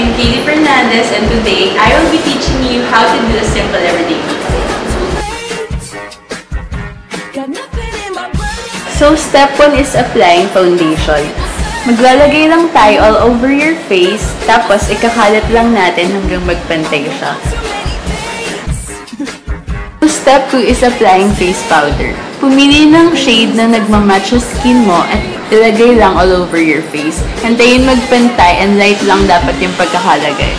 I'm Katie Fernandez and today I will be teaching you how to do a simple everyday makeup. So step 1 is applying foundation. Maglalagay lang tayo all over your face, tapos ikakalat lang natin hanggang magpantay siya. Step 2 is applying face powder. Pumili ng shade na nagmamatch sa skin mo at ilagay lang all over your face. Hantayin magpantay and light lang dapat yung pagkakalagay.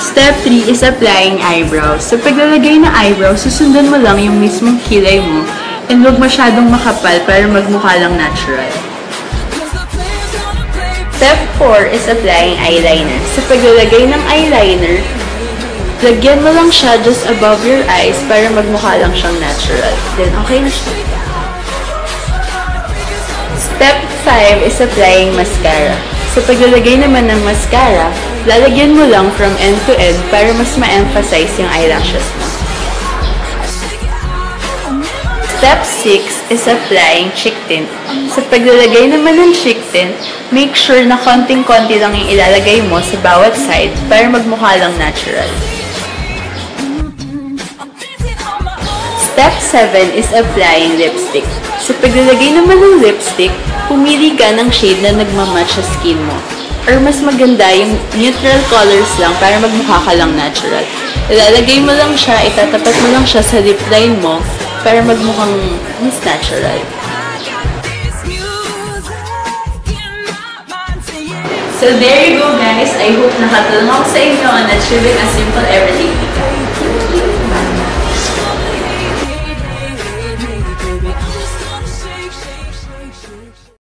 Step 3 is applying eyebrows. So paglalagay ng eyebrows, susundan mo lang yung mismong kilay mo and huwag masyadong makapal para magmukha lang natural. Step 4 is applying eyeliner. So paglalagay ng eyeliner, lagyan mo lang siya just above your eyes para magmukha lang siyang natural. Then, okay na siya. Step 5 is applying mascara. So, paglalagay naman ng mascara, lalagyan mo lang from end to end para mas ma-emphasize yung eyelashes mo. Step 6 is applying cheek tint. Sa paglalagay naman ng cheek tint, make sure na konting-konti lang yung ilalagay mo sa bawat side para magmukha lang natural. Step 7 is applying lipstick. Sa paglalagay naman ng lipstick, pumili ka ng shade na nagmamatch sa skin mo. Or mas maganda yung neutral colors lang para magmukha ka lang natural. Ilalagay mo lang siya, itatapat mo lang siya sa lip line mo para magmukhang mas natural. So there you go guys. I hope nakatulong ako sa inyo on achieving a simple everyday makeup.